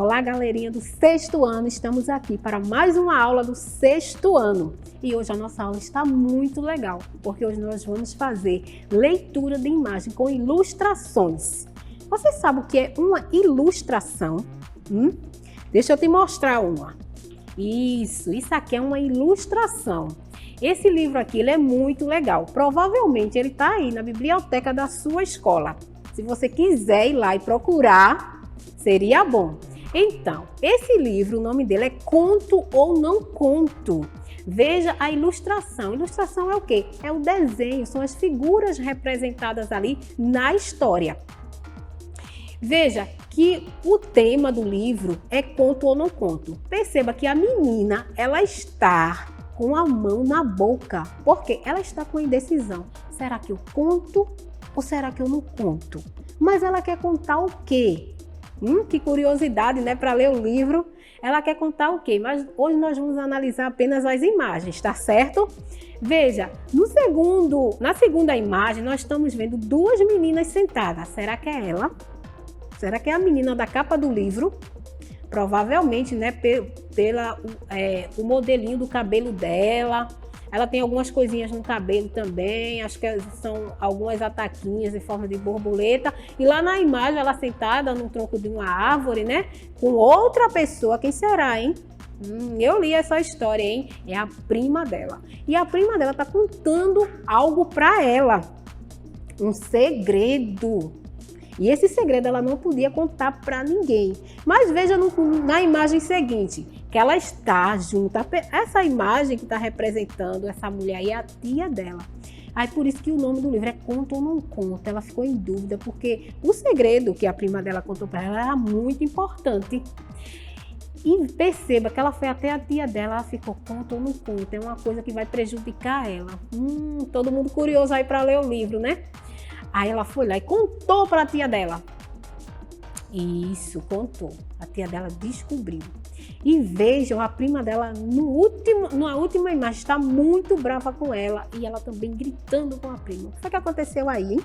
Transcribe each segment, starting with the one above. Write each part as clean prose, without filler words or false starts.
Olá, galerinha do sexto ano, estamos aqui para mais uma aula do sexto ano. E hoje a nossa aula está muito legal, porque hoje nós vamos fazer leitura de imagem com ilustrações. Você sabe o que é uma ilustração? Deixa eu te mostrar uma. Isso aqui é uma ilustração. Esse livro aqui ele é muito legal. Provavelmente ele está aí na biblioteca da sua escola. Se você quiser ir lá e procurar, seria bom. Então, esse livro, o nome dele é Conto ou Não Conto. Veja a ilustração. Ilustração é o quê? É o desenho, são as figuras representadas ali na história. Veja que o tema do livro é Conto ou Não Conto. Perceba que a menina, ela está com a mão na boca, porque ela está com indecisão. Será que eu conto ou será que eu não conto? Mas ela quer contar o quê? Que curiosidade, né? Para ler o livro, ela quer contar o quê? Mas hoje nós vamos analisar apenas as imagens, tá certo? Veja, na segunda imagem, nós estamos vendo duas meninas sentadas. Será que é ela? Será que é a menina da capa do livro? Provavelmente, né? O modelinho do cabelo dela. Ela tem algumas coisinhas no cabelo também, acho que são algumas ataquinhas em forma de borboleta. E lá na imagem, ela sentada no tronco de uma árvore, né? Com outra pessoa, quem será, hein? Eu li essa história, hein? É a prima dela. E a prima dela tá contando algo para ela. Um segredo. E esse segredo ela não podia contar para ninguém. Mas veja na imagem seguinte, que ela está junto. Essa imagem que está representando essa mulher aí é a tia dela. Aí por isso que o nome do livro é Conto ou Não Conto. Ela ficou em dúvida, porque o segredo que a prima dela contou para ela era muito importante. E perceba que ela foi até a tia dela, ela ficou conto ou não conto. É uma coisa que vai prejudicar ela. Todo mundo curioso aí para ler o livro, né? Aí ela foi lá e contou para a tia dela. Isso, contou. A tia dela descobriu. E vejam, a prima dela, na última imagem, está muito brava com ela. E ela também gritando com a prima. O que foi que aconteceu aí, hein?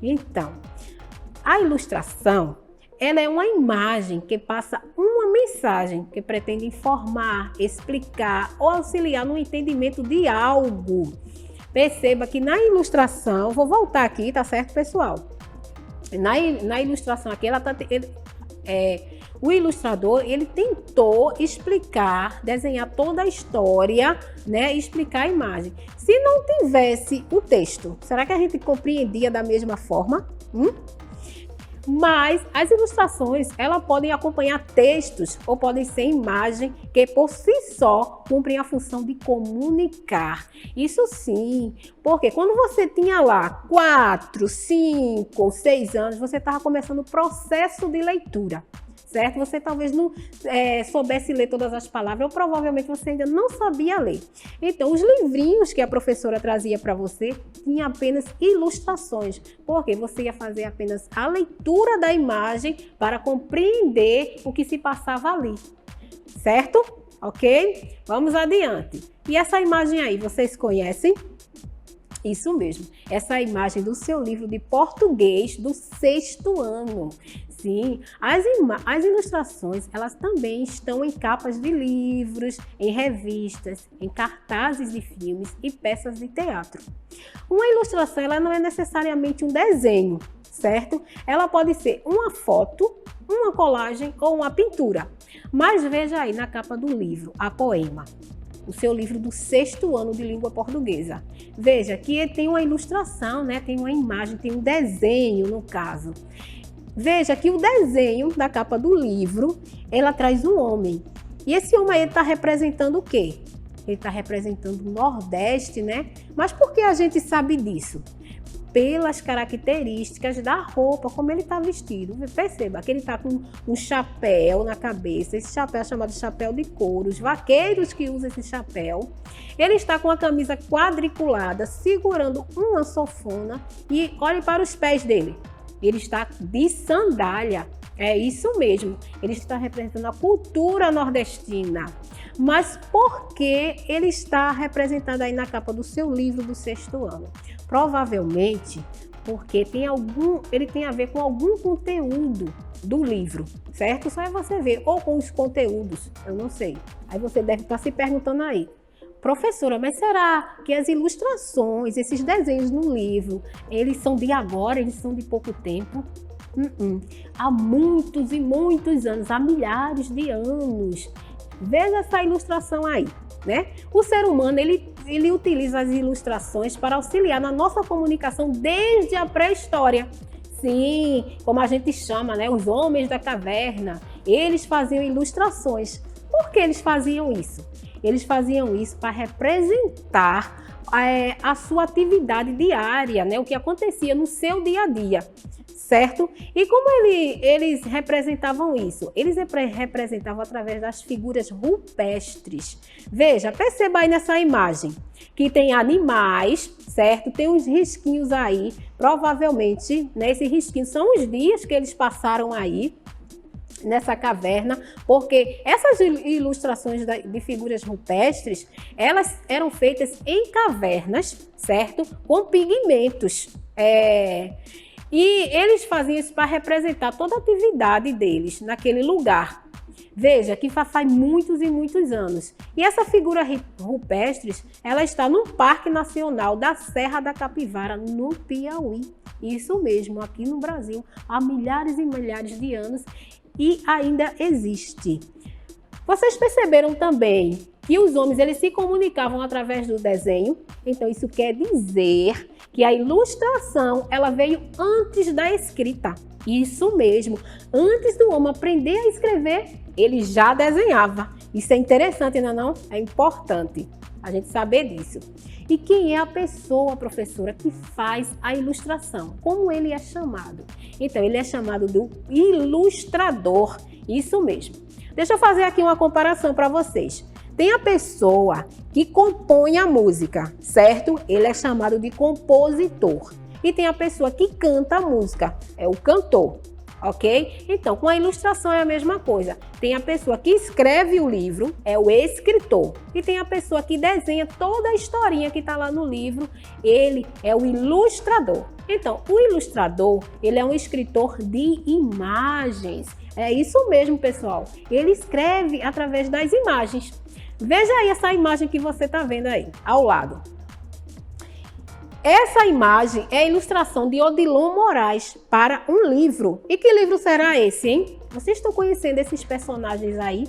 Então, a ilustração, ela é uma imagem que passa uma mensagem que pretende informar, explicar ou auxiliar no entendimento de algo. Perceba que na ilustração, vou voltar aqui, tá certo, pessoal? Na ilustração aqui, o ilustrador, ele tentou explicar, desenhar toda a história, né? Explicar a imagem. Se não tivesse o texto, será que a gente compreendia da mesma forma? Mas as ilustrações, elas podem acompanhar textos ou podem ser imagem que por si só cumprem a função de comunicar. Isso sim, porque quando você tinha lá 4, 5 ou 6 anos, você estava começando o processo de leitura. Certo? Você talvez não soubesse ler todas as palavras, ou provavelmente você ainda não sabia ler. Então, os livrinhos que a professora trazia para você tinham apenas ilustrações, porque você ia fazer apenas a leitura da imagem para compreender o que se passava ali. Certo? Ok? Vamos adiante. E essa imagem aí, vocês conhecem? Isso mesmo, essa é a imagem do seu livro de português do sexto ano. Sim, as ilustrações, elas também estão em capas de livros, em revistas, em cartazes de filmes e peças de teatro. Uma ilustração, ela não é necessariamente um desenho, certo? Ela pode ser uma foto, uma colagem ou uma pintura. Mas veja aí na capa do livro, a Poema. O seu livro do sexto ano de língua portuguesa. Veja que tem uma ilustração, né? Tem uma imagem, tem um desenho no caso. Veja que o desenho da capa do livro, ela traz um homem. E esse homem aí está representando o quê? Ele está representando o Nordeste, né? Mas por que a gente sabe disso? Pelas características da roupa, como ele está vestido. Perceba que ele está com um chapéu na cabeça. Esse chapéu é chamado chapéu de couro. Os vaqueiros que usam esse chapéu. Ele está com a camisa quadriculada, segurando uma sanfona. E olhe para os pés dele. Ele está de sandália. É isso mesmo. Ele está representando a cultura nordestina. Mas por que ele está representado aí na capa do seu livro do sexto ano? Provavelmente porque ele tem a ver com algum conteúdo do livro, certo? Só é você ver, ou com os conteúdos, eu não sei. Aí você deve estar se perguntando aí, professora, mas será que as ilustrações, esses desenhos no livro, eles são de agora, eles são de pouco tempo? Há muitos e muitos anos, há milhares de anos. Veja essa ilustração aí, né? O ser humano, ele utiliza as ilustrações para auxiliar na nossa comunicação desde a pré-história. Sim, como a gente chama, né? Os homens da caverna, eles faziam ilustrações. Por que eles faziam isso? Eles faziam isso para representar a sua atividade diária, né? O que acontecia no seu dia a dia, certo? E como eles representavam isso? Eles representavam através das figuras rupestres. Veja, perceba aí nessa imagem que tem animais, certo? Tem uns risquinhos aí, provavelmente, né, esses risquinhos são os dias que eles passaram aí nessa caverna, porque essas ilustrações de figuras rupestres, elas eram feitas em cavernas, certo? Com pigmentos. E eles faziam isso para representar toda a atividade deles naquele lugar. Veja que faz muitos e muitos anos. E essa figura rupestre, ela está no Parque Nacional da Serra da Capivara, no Piauí. Isso mesmo, aqui no Brasil, há milhares e milhares de anos e ainda existe. Vocês perceberam também que os homens eles se comunicavam através do desenho? Então isso quer dizer que a ilustração ela veio antes da escrita. Isso mesmo, antes do homem aprender a escrever, ele já desenhava. Isso é interessante, não é não? É importante a gente saber disso. E quem é a pessoa, professora, que faz a ilustração? Como ele é chamado? Então, ele é chamado do ilustrador. Isso mesmo. Deixa eu fazer aqui uma comparação para vocês. Tem a pessoa que compõe a música, certo? Ele é chamado de compositor. E tem a pessoa que canta a música, é o cantor, ok? Então, com a ilustração é a mesma coisa. Tem a pessoa que escreve o livro, é o escritor. E tem a pessoa que desenha toda a historinha que está lá no livro, ele é o ilustrador. Então, o ilustrador, ele é um escritor de imagens. É isso mesmo, pessoal. Ele escreve através das imagens. Veja aí essa imagem que você está vendo aí, ao lado. Essa imagem é a ilustração de Odilon Moraes para um livro. E que livro será esse, hein? Vocês estão conhecendo esses personagens aí?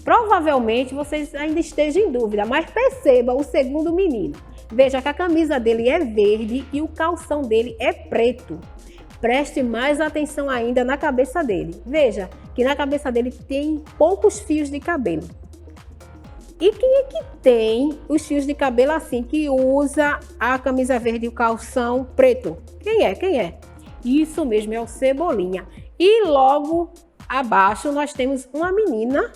Provavelmente vocês ainda estejam em dúvida, mas perceba o segundo menino. Veja que a camisa dele é verde e o calção dele é preto. Preste mais atenção ainda na cabeça dele. Veja que na cabeça dele tem poucos fios de cabelo. E quem é que tem os fios de cabelo assim, que usa a camisa verde e o calção preto? Quem é? Quem é? Isso mesmo, é o Cebolinha. E logo abaixo nós temos uma menina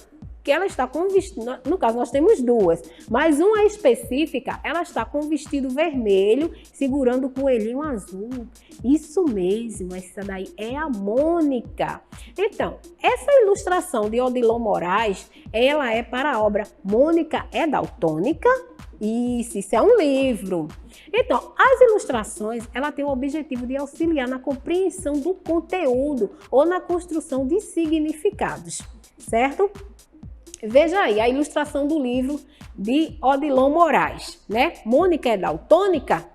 que ela está com vestido, no caso nós temos duas, mas uma específica, ela está com um vestido vermelho, segurando o coelhinho azul. Isso mesmo, essa daí é a Mônica. Então, essa ilustração de Odilon Moraes, ela é para a obra Mônica é Daltônica? Isso é um livro. Então, as ilustrações, ela tem o objetivo de auxiliar na compreensão do conteúdo ou na construção de significados, certo? Veja aí a ilustração do livro de Odilon Moraes, né? Mônica é daltônica?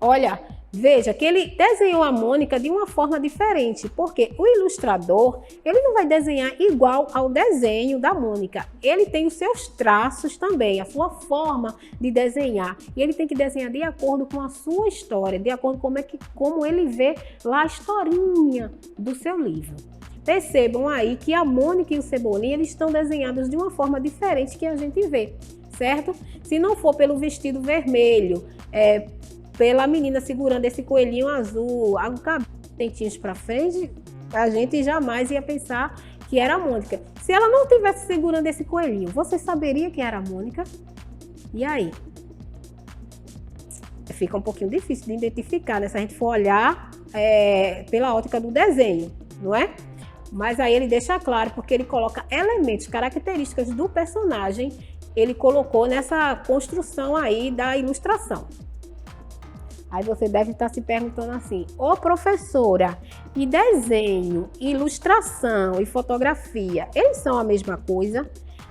Olha, veja que ele desenhou a Mônica de uma forma diferente, porque o ilustrador, ele não vai desenhar igual ao desenho da Mônica. Ele tem os seus traços também, a sua forma de desenhar. E ele tem que desenhar de acordo com a sua história, de acordo com como ele vê lá a historinha do seu livro. Percebam aí que a Mônica e o Cebolinha eles estão desenhados de uma forma diferente que a gente vê, certo? Se não for pelo vestido vermelho, pela menina segurando esse coelhinho azul, o cabelo, dentinhos para frente, a gente jamais ia pensar que era a Mônica. Se ela não tivesse segurando esse coelhinho, você saberia que era a Mônica? E aí? Fica um pouquinho difícil de identificar, né? Se a gente for olhar pela ótica do desenho, não é? Mas aí ele deixa claro, porque ele coloca elementos, características do personagem, ele colocou nessa construção aí da ilustração. Aí você deve estar se perguntando assim: ô professora, e desenho, ilustração e fotografia, eles são a mesma coisa?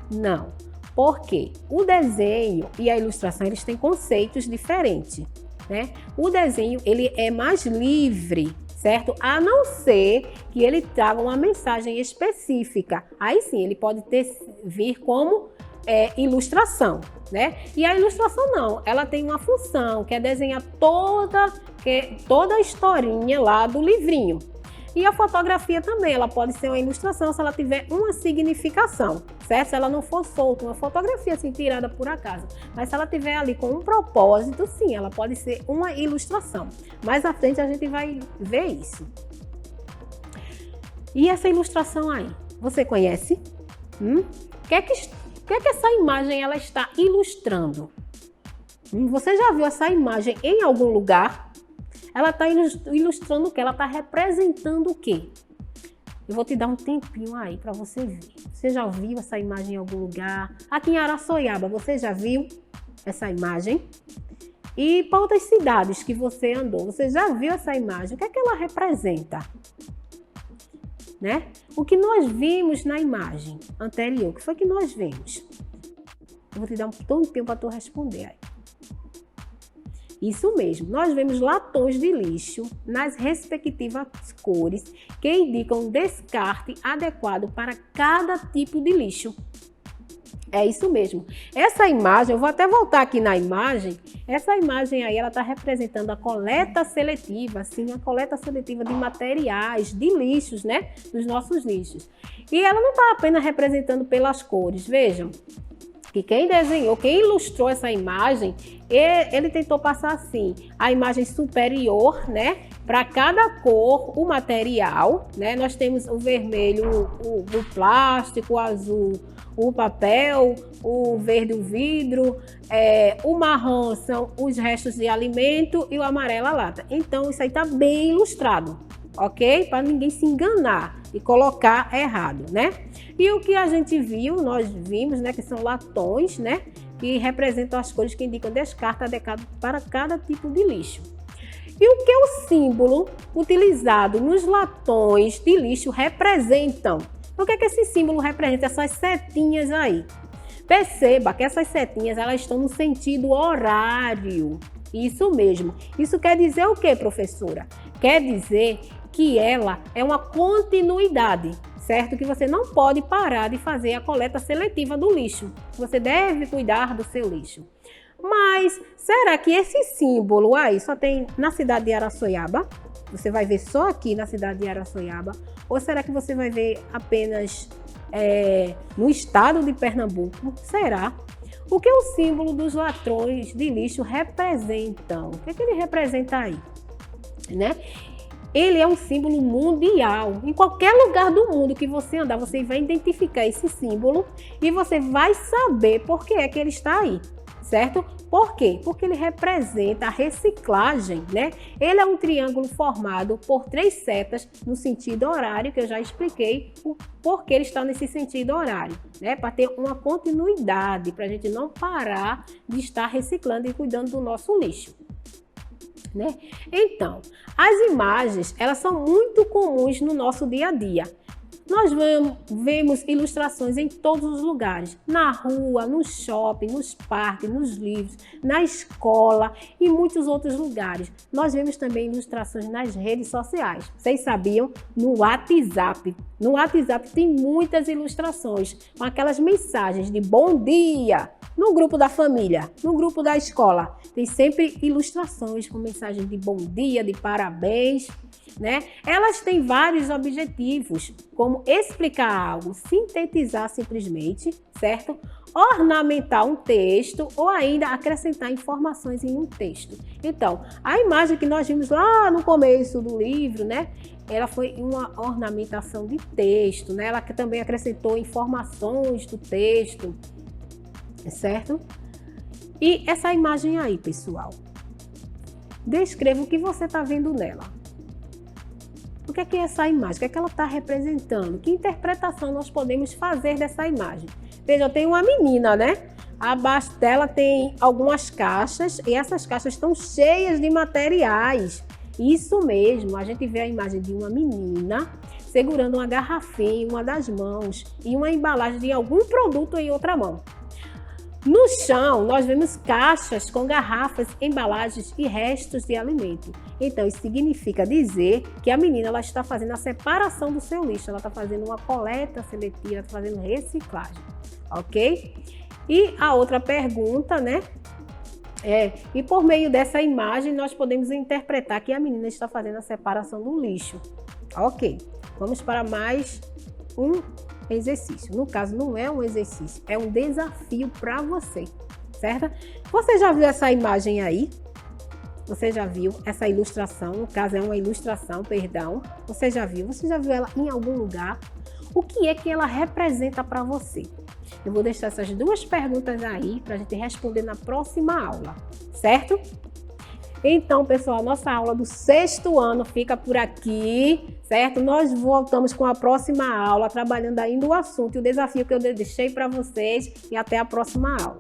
Não, porque o desenho e a ilustração, eles têm conceitos diferentes, né? O desenho, ele é mais livre, certo? A não ser que ele traga uma mensagem específica. Aí sim, ele pode vir como ilustração, né? E a ilustração não, ela tem uma função, que é desenhar toda a historinha lá do livrinho. E a fotografia também, ela pode ser uma ilustração se ela tiver uma significação, certo? Se ela não for solta, uma fotografia assim tirada por acaso. Mas se ela tiver ali com um propósito, sim, ela pode ser uma ilustração. Mais à frente a gente vai ver isso. E essa ilustração aí, você conhece? O que é que essa imagem ela está ilustrando? Você já viu essa imagem em algum lugar? Ela está ilustrando o quê? Ela está representando o quê? Eu vou te dar um tempinho aí para você ver. Você já viu essa imagem em algum lugar? Aqui em Araçoiaba, você já viu essa imagem? E para outras cidades que você andou, você já viu essa imagem? O que é que ela representa? Né? O que nós vimos na imagem anterior, o que foi que nós vimos? Eu vou te dar um tempinho para tu responder aí. Isso mesmo, nós vemos latões de lixo nas respectivas cores que indicam um descarte adequado para cada tipo de lixo. É isso mesmo. Essa imagem, eu vou até voltar aqui na imagem, essa imagem aí, ela está representando a coleta seletiva, sim, a coleta seletiva de materiais, de lixos, né? Dos nossos lixos. E ela não está apenas representando pelas cores, vejam. Que quem desenhou, quem ilustrou essa imagem, ele tentou passar assim, a imagem superior, né? Para cada cor, o material, né? Nós temos o vermelho, o plástico, o azul, o papel, o verde, o vidro, o marrom são os restos de alimento e o amarelo a lata. Então, isso aí está bem ilustrado, ok? Para ninguém se enganar e colocar errado, né? E o que a gente viu, nós vimos, né, que são latões, né, que representam as cores que indicam descarte adequado para cada tipo de lixo. E o que o símbolo utilizado nos latões de lixo representam? O que é que esse símbolo representa? Essas setinhas aí. Perceba que essas setinhas, elas estão no sentido horário. Isso mesmo. Isso quer dizer o quê, professora? Quer dizer que ela é uma continuidade, certo? Que você não pode parar de fazer a coleta seletiva do lixo. Você deve cuidar do seu lixo. Mas será que esse símbolo aí só tem na cidade de Araçoiaba? Você vai ver só aqui na cidade de Araçoiaba? Ou será que você vai ver apenas no estado de Pernambuco? Será? O que o símbolo dos latões de lixo representam? O que é que ele representa aí? Né? Ele é um símbolo mundial. Em qualquer lugar do mundo que você andar, você vai identificar esse símbolo e você vai saber por que é que ele está aí, certo? Por quê? Porque ele representa a reciclagem, né? Ele é um triângulo formado por 3 setas no sentido horário, que eu já expliquei o porquê ele está nesse sentido horário, né? Para ter uma continuidade, para a gente não parar de estar reciclando e cuidando do nosso lixo. Né? Então, as imagens, elas são muito comuns no nosso dia a dia. Nós vemos ilustrações em todos os lugares, na rua, no shopping, nos parques, nos livros, na escola e muitos outros lugares. Nós vemos também ilustrações nas redes sociais. Vocês sabiam? No WhatsApp. No WhatsApp tem muitas ilustrações com aquelas mensagens de bom dia. No grupo da família, no grupo da escola, tem sempre ilustrações com mensagens de bom dia, de parabéns, né? Elas têm vários objetivos, como explicar algo, sintetizar simplesmente, certo? Ornamentar um texto ou ainda acrescentar informações em um texto. Então, a imagem que nós vimos lá no começo do livro, né? Ela foi uma ornamentação de texto, né? Ela também acrescentou informações do texto, certo? E essa imagem aí, pessoal, descreva o que você está vendo nela. O que é essa imagem? O que é que ela está representando? Que interpretação nós podemos fazer dessa imagem? Veja, eu tenho uma menina, né? Abaixo dela tem algumas caixas e essas caixas estão cheias de materiais. Isso mesmo, a gente vê a imagem de uma menina segurando uma garrafinha em uma das mãos e uma embalagem de algum produto em outra mão. No chão, nós vemos caixas com garrafas, embalagens e restos de alimento. Então, isso significa dizer que a menina ela está fazendo a separação do seu lixo, ela está fazendo uma coleta seletiva, está fazendo reciclagem, ok? E a outra pergunta, né? E por meio dessa imagem, nós podemos interpretar que a menina está fazendo a separação do lixo. Ok, vamos para mais um exercício. No caso, não é um exercício, é um desafio para você, certo? Você já viu essa imagem aí? Você já viu essa ilustração? No caso, é uma ilustração, perdão. Você já viu ela em algum lugar? O que é que ela representa para você? Eu vou deixar essas duas perguntas aí para a gente responder na próxima aula, certo? Então, pessoal, nossa aula do 6º ano fica por aqui, certo? Nós voltamos com a próxima aula, trabalhando ainda o assunto e o desafio que eu deixei para vocês e até a próxima aula.